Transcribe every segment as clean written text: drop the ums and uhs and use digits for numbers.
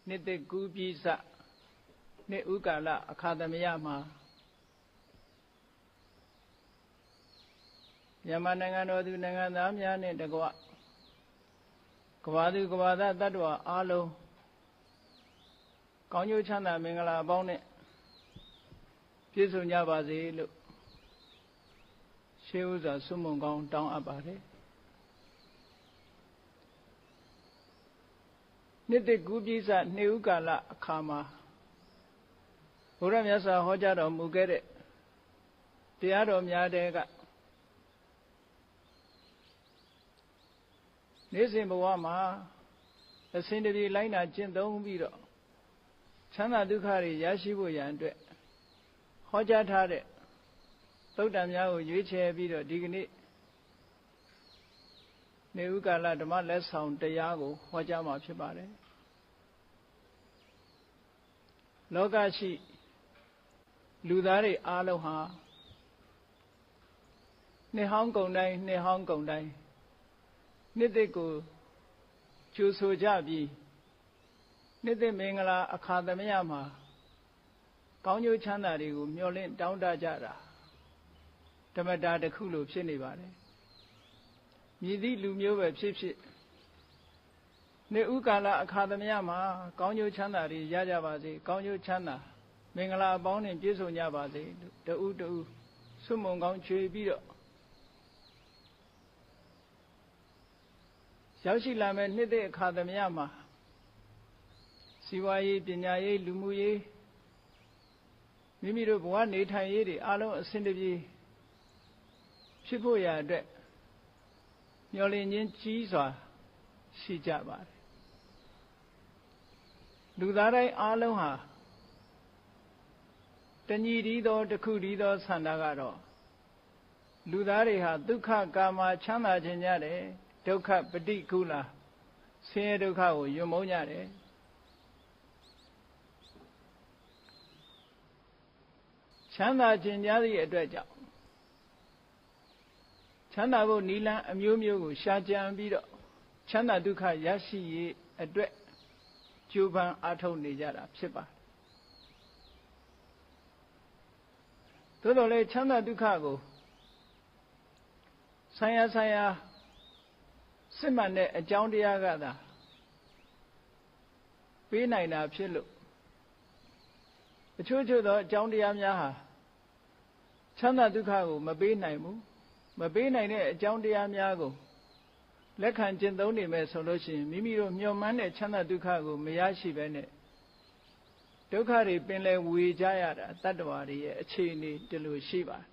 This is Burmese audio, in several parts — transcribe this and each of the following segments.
Nite Gubisa Ne Ugala Akadamiyama Yamanangano du Nanganamya ne Dagwa Gawadu Gawada Dadwa Alo Kanyu Chana Mingala Bone Pisunya Bazi Lu Sheuza Sumungong down Abare Nite Gubisa Ne Ugala Akama Uramyasa Hojaro Mugere Tiaro Myadega Nisim Bawama, a Cindy Lina Jindong Vido Chana Dukari Yashibu Yandre Hojatare Todamya Yuche Vido Digni Neugala Dama less sound Dayago Hojama Chibare Logashi Ludari Aloha Ne Hong Kong Dai, Ne Hong Kong Dai Nideko Chuso Jabi Nide Mingala Akadamiyama Kanyu Chanarigu Myolin Downda Jara Tamada de Kulu Chinibare Midi Lumio Pipsi Ne Ugala Akadamiyama Kanyu Chanari Yajabazi Kanyu Chana Mingala Bound in Piso Yabazi the Udu Sumong Chui Bido Yashi Lame Nide Akadamiyama Siwaye Pinyaye Lumuye Mimiro Buane Tayedi Alo Sindibi Shibuya De Yolin Chisa Shijaba Ludarai Aloha Tanido the Kudido Sandagaro Ludariha Duka Gama Chana Janyare Doka Padi Kula, Say Doka, Yomonyare Chanda Janyari Adreja Chanda Bo Nila, Amumio, Shajan Bido, Chanda Duka Yashi Adre Juban Ato Nijara, Sipa Todole Chanda Dukago Saya Simane a Joundia Gada Pinaina Pilu The Chuchu the Joundia Yaha Chana Dukago, Mabinaimu, Mabina Joundia Yago Lekan Jindoni me solution, Mimiro Myoman Chana Dukago, Miyashi Bene Dokari Pinle Wijayada, Tadwari, Chini, Delu Shiva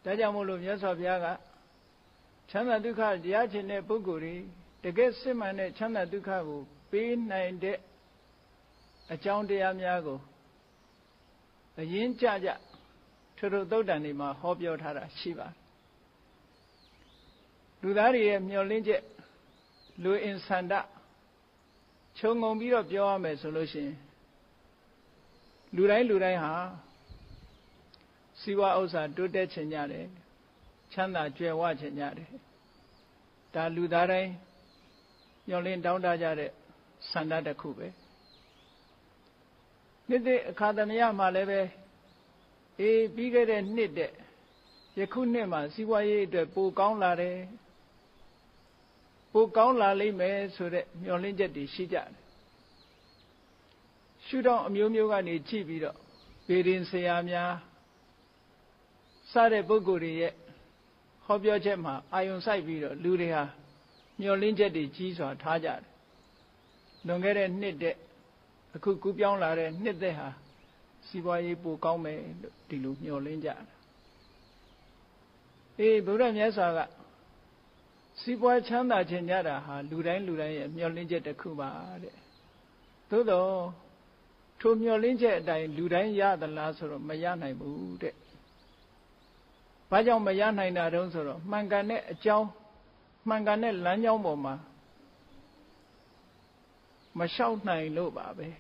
Dajamulu Yasabiaga Chana Duka Diachine Buguri, the guest Simane Chana Dukago, P9 de a Joundia Yago a Yin Jaja Turu Dodanima, Hobyo Tara Shiva Ludari Myolinje Lu in Sanda Chongombi of Yoame solution Lurai Ha Siwa Osa Dude Chenyare Chanda Jewa Chenyare Da Ludarai Yolin Downda Jare Sanda de Kube Nide Akadamiya Maleve E Bigger Nide Yakunema Siwaye de Pukang Lare Pukang Lali me so that Yolinja di Shija Shoot on Mumugani Chibido Birin Sayamya Sare Buguri Hobyo Jema Ion Saibido Luria Yolinja di Jiso Tajar Longere Nide A Kukupion Lare Nideha Siwaye Pukame Dilu Yolinja E Buddha Yasaga Siwa Chanda Chenyara, Lurai, Myolinja de Kuba. Todo to Myolinja, Lurai Ya, the last of Mayana Bude. Bajan Mayana in Adonsoro, Mangane, Jow, Mangane, Lanyomoma Mashout Nine Lobabe.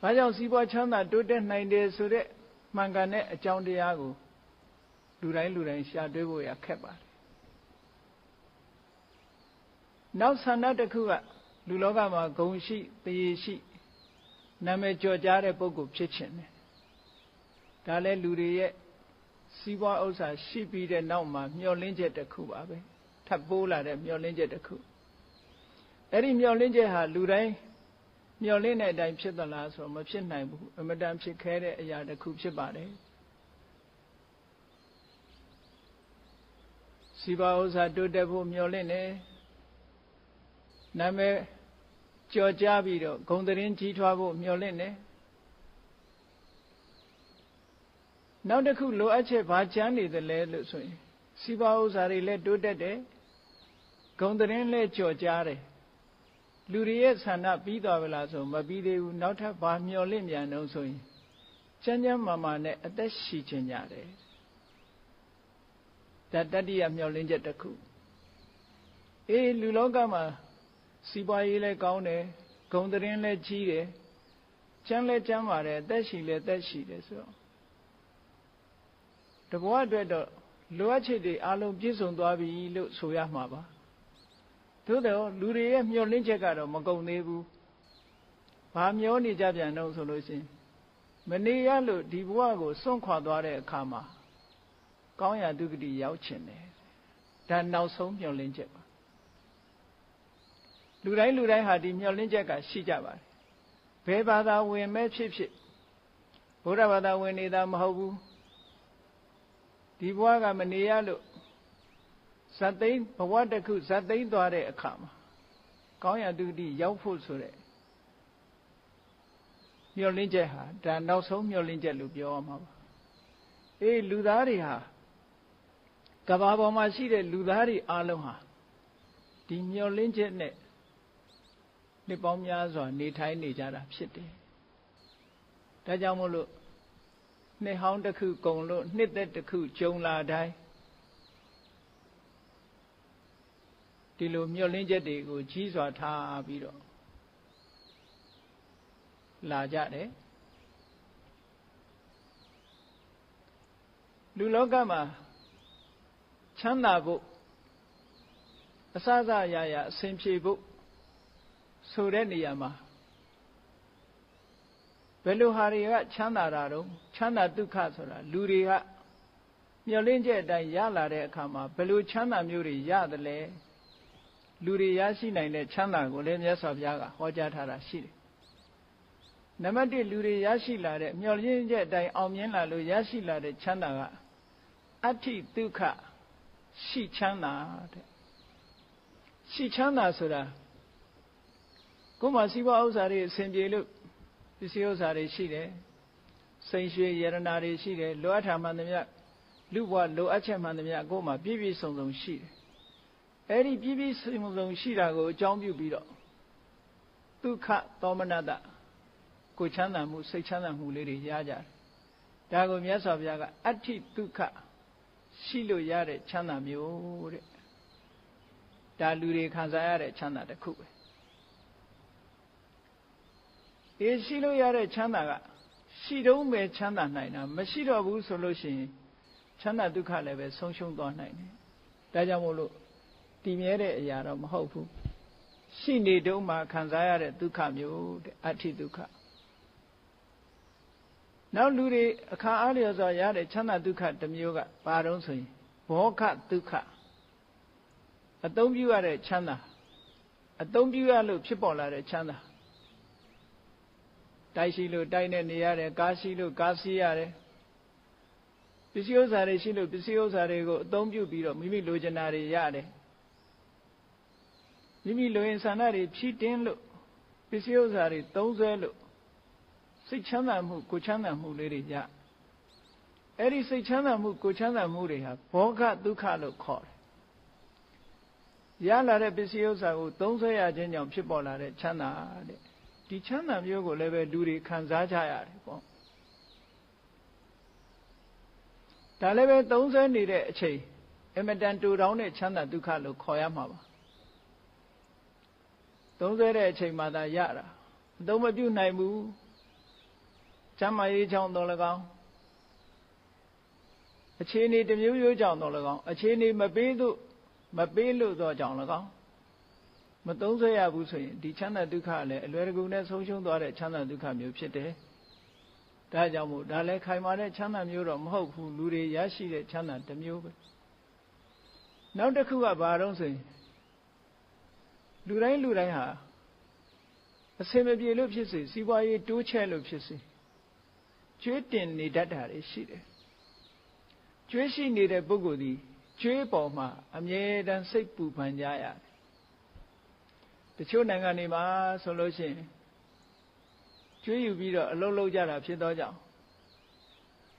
Bajan Siwa Chanda, do the 9 days so that Mangane, John Diago. Lurai, Shadow, Kepa. Now Sanada Kuga, လူလောကမှာဂုဏ်ရှိတရေရှိနာမည်ကျော်ကြားတဲ့ပုဂ္ဂိုလ်ဖြစ်ခြင်းတယ်ဒါလည်းလူတွေရဲ့စီးပွားဥစ္စာရှိပြီးတဲ့နောက်မှာမျှော်လင့်ချက်တစ်ခုပါပဲထပ်ပိုးလာတဲ့မျှော်လင့်ချက်တစ်ခုအဲ့ဒီမျှော်လင့်ချက်ဟာလူတိုင်းမျှော်လင့်တဲ့အတိုင်းဖြစ်သလားဆိုတော့မဖြစ်နိုင်ဘူးအမတန်ဖြစ်ခဲတဲ့အရာတစ်ခုဖြစ်ပါတယ်စီးပွားဥစ္စာတိုးတက်ဖို့မျှော်လင့်တယ်နာမည်ကျော်ကြားပြီးတော့ဂုဏ်သတင်းကြီးထွားဖို့မျှော်လင့်တယ်နောက်တစ်ခုလိုအပ်ချက်ဘာချမ်းနေသလဲလို့ဆိုရင်စီးပွားဥစ္စာတွေလည်းတိုးတက်တယ်ဂုဏ်သတင်းလည်းကျော်ကြားတယ်လူတွေရဲ့ဆန္ဒပြီးသွားပြီလားဆိုမပြီးသေးဘူးနောက်ထပ်ဘာမျှော်လင့်မြန်တော့ဆိုရင်ချမ်းချမ်းမာမာနဲ့အသက်ရှိခြင်းကြတယ်ဒါတတိယမျှော်လင့်ချက်တစ်ခုလူလောကမှာစီးပွားရေးလည်းကောင်းတယ်ဂုဏ်သတင်းလည်းကြီးတယ်ချမ်းလည်းချမ်းပါတယ်အသက်ရှိလည်းအသက်ရှိတယ်ဆိုတော့တဘဝအတွက်တော့လိုအပ်ချက်တွေအလုံးပြည့်စုံသွားပြီလို့ဆိုရမှာပါသို့တော့လူတွေရဲ့မျှော်လင့်ချက်ကတော့မကုန်သေးဘူးဘာမျောနေကြပြန်တော့ဆိုလို့ရှိရင်မနေရလို့ဒီဘဝကိုစွန့်ခွာသွားတဲ့အခါမှာကောင်းရာဒုက္ခတိရောက်ချင်တယ်ဒါနောက်ဆုံးမျှော်လင့်ချက်ပါလူတိုင်းဟာဒီမျှော်လင့်ချက်ကရှိကြပါတယ်ဘယ်ဘာသာဝင်မဲ့ဖြစ်ဖြစ်ဘုရားဘာသာဝင်နေတာမဟုတ်ဘူးဒီဘဝကမနေရလို့ဇတ်သိမ်းဘဝတစ်ခုဇတ်သိမ်းသွားတဲ့အခါမှာကောင်းရာဒုက္ခတိရောက်ဖို့ဆိုတဲ့မျှော်လင့်ချက်ဟာဒါနောက်ဆုံးမျှော်လင့်ချက်လို့ပြောရမှာပါလူသားတွေဟာကမ္ဘာပေါ်မှာရှိတဲ့လူသားတွေအလုံးဟာဒီမျှော်လင့်ချက်နဲ့နှစ်ပေါင်းများစွာနေထိုင်နေကြတာဖြစ်တယ်ဒါကြောင့်မို့လို့နှစ်ဟောင်းတစ်ခုကုန်လို့နှစ်သက်တစ်ခုကျုံလာတိုင်းဒီလိုမျှော်လင့်ချက်တွေကိုကြီးစွာထားပြီးတော့လာကြတယ်လူလောကမှာချမ်းသာဖို့အစစအရာရာအစဉ်ပြေဖို့ဆိုတဲ့နေရာမှာဘယ်လိုဟာတွေကချမ်းသာတာတော့ချမ်းသာဒုက္ခဆိုတာလူတွေကမျှော်လင့်ချက်အတိုင်းရလာတဲ့အခါမှာဘယ်လိုချမ်းသာမျိုးတွေရတယ်လဲလူတွေရရှိနိုင်တဲ့ချမ်းသာကိုလည်းမြတ်စွာဘုရားကဟောကြားထားတာရှိတယ်နံပါတ်1လူတွေရရှိလာတဲ့မျှော်လင့်ချက်အတိုင်းအောင်မြင်လာလို့ရရှိလာတဲ့ချမ်းသာကအဋ္ဌိဒုက္ခရှိချမ်းသာတဲ့ရှိချမ်းသာဆိုတာကိုယ်မှာစီးပွားဥစ္စာတွေအစဉ်ပြေလို့ပစ္စည်းဥစ္စာတွေရှိတယ်စိန်ရွှေရတနာတွေရှိတယ်လိုအပ်တာမှန်သမျှလူဘဝလိုအပ်ချက်မှန်သမျှကိုယ်မှာပြည့်ပြည့်စုံစုံရှိတယ်အဲ့ဒီပြည့်ပြည့်စုံစုံရှိတာကိုအကြောင်းပြုပြီးတော့ဒုက္ခသောမနတကိုချမ်းသာမှုစိတ်ချမ်းသာမှုလေးတွေရကြတယ်ဒါကိုမြတ်စွာဘုရားကအဋ္ဌိဒုက္ခရှိလို့ရတဲ့ချမ်းသာမျိုးတဲ့ဒါလူတွေခံစားရတဲ့ချမ်းသာတစ်ခုပဲရှိလို့ရတဲ့ချမ်းသာကရှိတုံးပဲချမ်းသာနိုင်တာမရှိတော့ဘူးဆိုလို့ရှိရင်ချမ်းသာဒုက္ခလည်းပဲဆုံးရှုံးသွားနိုင်တယ်ဒါကြောင့်မို့လို့တည်မြဲတဲ့အရာတော့မဟုတ်ဘူးရှိနေတုံးမှခံစားရတဲ့ဒုက္ခမျိုးတဲ့အဋ္ဌိဒုက္ခနောက်လူတွေအခါအားလျော်စွာရတဲ့ချမ်းသာဒုက္ခတစ်မျိုးကဘာတုံးဆိုရင်ဘောခဒုက္ခအသုံးပြုရတဲ့ချမ်းသာအသုံးပြုရလို့ဖြစ်ပေါ်လာတဲ့ချမ်းသာတိုက်ရှိလို့တိုက်နဲ့နေရတယ်ကားရှိလို့ကားစီးရတယ်ပစ္စည်းဥစ္စာတွေရှိလို့ပစ္စည်းဥစ္စာတွေကိုအသုံးပြုပြီးတော့မိမိလိုချင်တာတွေရတယ်မိမိလိုရင်ဆန္ဒတွေဖြည့်တင်းလို့ပစ္စည်းဥစ္စာတွေသုံးစွဲလို့စိတ်ချမ်းသာမှုကိုချမ်းသာမှုလေးတွေရအဲ့ဒီစိတ်ချမ်းသာမှုကိုချမ်းသာမှုတွေဟာဘောဂဒုက္ခလို့ခေါ်တယ်ရလာတဲ့ပစ္စည်းဥစ္စာကိုသုံးစွဲရခြင်းကြောင့်ဖြစ်ပေါ်လာတဲ့ချမ်းသာတဲ့ဒီချမ်းသာမျိုးကိုလည်းပဲလူတွေခံစားကြရတယ်ပေါ့ဒါလည်းပဲသုံးစွဲနေတဲ့အချိန်အမတန်တူတောင်းတဲ့ချမ်းသာဒုက္ခလို့ခေါ်ရမှာပါသုံးစွဲတဲ့အချိန်မှသာရတာအသုံးမပြုနိုင်ဘူးချမ်းသာရေးကြောင့်တော်၎င်းအခြေအနေတစ်မျိုးမျိုးကြောင့်တော်၎င်းအခြေအနေမပေးလို့သောကြောင့်၎င်း မသုံးဆွဲရဘူးဆိုရင်ဒီချမ်းသာဒုက္ခလည်းအလွယ်တကူနဲ့ဆုံးရှုံးသွားတဲ့ချမ်းသာဒုက္ခမျိုးဖြစ်တယ်ဒါကြောင့်မို့ဒါလည်းခိုင်မာတဲ့ချမ်းသာမျိုးတော့မဟုတ်ဘူးလူတွေရရှိတဲ့ချမ်းသာတစ်မျိုးပဲနောက်တစ်ခုကဘာတော့ဆိုရင်လူတိုင်းဟာအစင်မပြေလို့ဖြစ်စေစီးပွားရေးတိုးချဲ့လို့ဖြစ်စေကျွေးတင်နေတတ်တာတွေရှိတယ်ကျွေးရှိနေတဲ့ပုဂ္ဂိုလ်ဒီကျွေးပေါ်မှာအမြဲတမ်းစိတ်ပူပန်ကြရတယ်တချို့နိုင်ငံတွေမှာဆိုလို့ရှိရင်ကျွေးယူပြီးတော့အလုပ်လုပ်ကြတာဖြစ်သောကြောင့်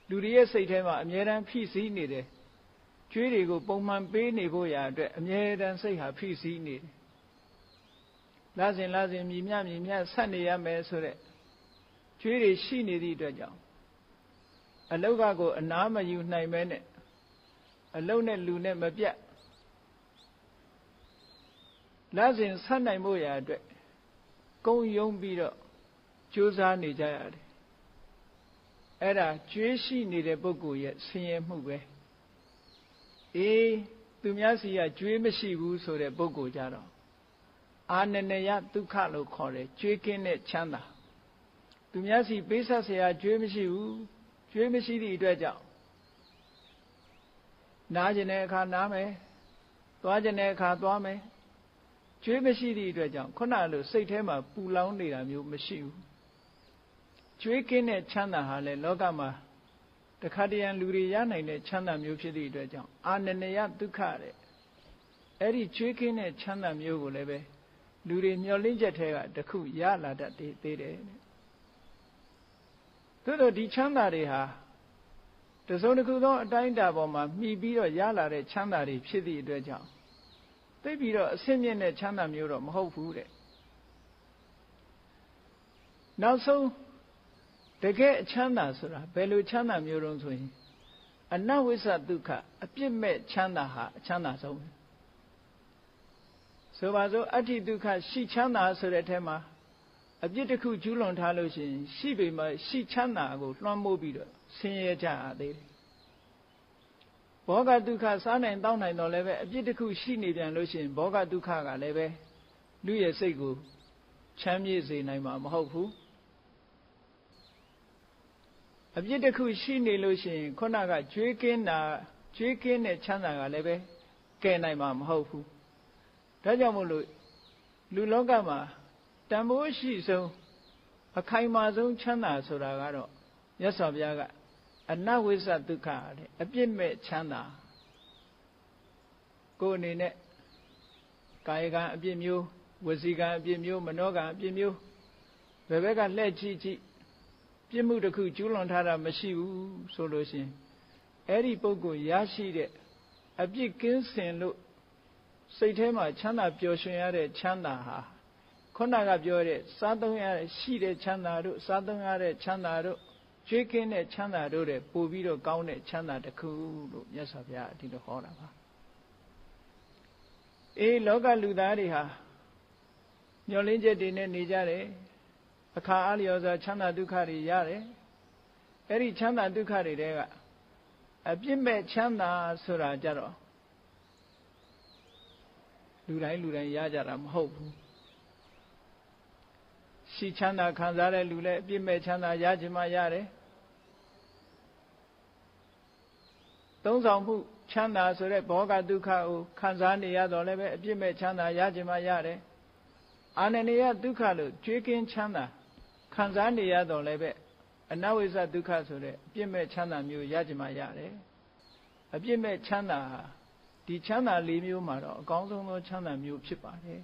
လူတွေရဲ့စိတ်ထဲမှာအမြဲတမ်းဖိစီးနေတယ်ကျွေးတွေကိုပုံမှန်ပေးနေဖို့ရာအတွက်အမြဲတမ်းစိတ်ဟာဖိစီးနေတယ်လာစဉ်မြည်မြဆက်နေရမယ်ဆိုတဲ့ကျွေးတွေရှိနေသည့်အတွက်ကြောင့်အလောက်ကကိုအနားမယူနိုင်မဲနဲ့အလုံးနဲ့လူနဲ့မပြတ်လာစဉ်ဆက်နိုင်ဖို့ရာအတွက်ကုန်းယုံပြီးတော့ကြိုးစားနေကြရတယ်အဲ့ဒါကျွေးရှိနေတဲ့ပုဂ္ဂိုလ်ရဲ့ဆင်းရဲမှုပဲအေးသူများစီကကျွေးမရှိဘူးဆိုတဲ့ပုဂ္ဂိုလ်ကြတော့အာနနယဒုက္ခလို့ခေါ်တယ်ကျွေးကင်းတဲ့ချမ်းသာသူများစီပေးဆက်เสียကျွေးမရှိဘူးကျွေးမရှိသည့်အတွက်ကြောင့်နားကျင်တဲ့အခါနားမယ်သွားကျင်တဲ့အခါသွားမယ်ကျွေးမရှိသည့်အတွက်ကြောင့်ခုနလိုစိတ်ထဲမှာပူလောင်နေတာမျိုးမရှိဘူးကျွေးကင်းတဲ့ချမ်းသာဟာလေလောကမှာတခါတရံလူတွေရနိုင်တဲ့ချမ်းသာမျိုးဖြစ်သည့်အတွက်ကြောင့်အာနနယဒုက္ခတဲ့အဲ့ဒီကျွေးကင်းတဲ့ချမ်းသာမျိုးကိုလည်းပဲလူတွေမျှော်လင့်ချက်ထဲကတခုရလာတတ်သေးတယ်သို့တော့ဒီချမ်းသာတွေဟာတစုံတစ်ခုသောအတိုင်းအတာပေါ်မှာမှီပြီးတော့ရလာတဲ့ချမ်းသာတွေဖြစ်သည့်အတွက်ကြောင့်သိပြီးတော့အဆင့်မြင့်တဲ့ချမ်းသာမျိုးတော့မဟုတ်ဘူးတဲ့နောက်ဆုံးတကယ်အချမ်းသာဆိုတာဘယ်လိုချမ်းသာမျိုးတုံးဆိုရင်အနဝိစ္စဒုက္ခအပြစ်မဲ့ချမ်းသာဟာအချမ်းသာဆုံးပဲဆိုပါစို့အဋ္ဌိဒုက္ခရှိချမ်းသာဆိုတဲ့အထက်မှာအပြစ်တစ်ခုကျူးလွန်ထားလို့ရှိရင်ရှိပေမဲ့ရှိချမ်းသာကိုလွှမ်းမိုးပြီးတော့ဆင်းရဲကြရသေးတယ်ဘောဂဒုက္ခစားနိုင်တောင်းနိုင်တော့လည်းပဲအပြစ်တစ်ခုရှိနေပြန်လို့ရှိရင်ဘောဂဒုက္ခကလည်းပဲလူရဲ့စိတ်ကိုချမ်းမြေ့စေနိုင်မှာမဟုတ်ဘူးအပြစ်တစ်ခုရှိနေလို့ရှိရင်ခုနကကျွေးကင်းတဲ့ချမ်းသာကလည်းပဲကယ်နိုင်မှာမဟုတ်ဘူးဒါကြောင့်မို့လို့လူလောကမှာတန်ဖိုးရှိဆုံးအခိုင်မာဆုံးချမ်းသာဆိုတာကတော့မြတ်စွာဘုရားကအနဝိစ္စဒုက္ခတဲ့အပြစ်မဲ့ချမ်းသာကိုယ်အနေနဲ့ကာယကံအပြစ်မျိုးဝစီကံအပြစ်မျိုးမနောကံအပြစ်မျိုးဘယ်ဘက်ကလှည့်ကြည့်ပြစ်မှုတစ်ခုကျူးလွန်ထားတာမရှိဘူးဆိုလို့ရှိရင်အဲ့ဒီပုဂ္ဂိုလ်ရရှိတဲ့အပြစ်ကင်းစင်လို့စိတ်ထဲမှာချမ်းသာပျော်ရွှင်ရတဲ့ချမ်းသာဟာခုနကပြောတဲ့စားသုံးရတဲ့ရှိတဲ့ချမ်းသာတို့စားသုံးရတဲ့ချမ်းသာတို့ကျွေးကင်းတဲ့ချမ်းသာတို့တဲ့ပို့ပြီးတော့ကောင်းတဲ့ချမ်းသာတစ်ခုလို့မြတ်စွာဘုရားအဒီလိုဟောတာပါအေးလောကလူသားတွေဟာမျောလင်းချက်တွေနဲ့နေကြတယ်အခါအားလျော်စွာချမ်းသာဒုက္ခတွေရတယ်အဲ့ဒီချမ်းသာဒုက္ခတွေတဲကအပြစ်မဲ့ချမ်းသာဆိုတာကြတော့လူတိုင်းရကြတာမဟုတ်ဘူးရှိချမ်းသာခံစားတဲ့လူလည်းအပြစ်မဲ့ချမ်းသာရခြင်းမှရတယ်သုံးဆောင်မှုချမ်းသာဆိုတဲ့ဘောဂဒုက္ခကိုခံစားနေရတော့လည်းပဲအပြစ်မဲ့ချမ်းသာရခြင်းမှရတယ်အာနနေယဒုက္ခလို့ကြွေးကင်းချမ်းသာခံစားနေရတော့လည်းပဲအနဝိဇ္ဇဒုက္ခဆိုတဲ့အပြစ်မဲ့ချမ်းသာမျိုးရခြင်းမှရတယ်အပြစ်မဲ့ချမ်းသာဒီချမ်းသာ၄မျိုးမှာတော့အကောင်းဆုံးသောချမ်းသာမျိုးဖြစ်ပါတယ်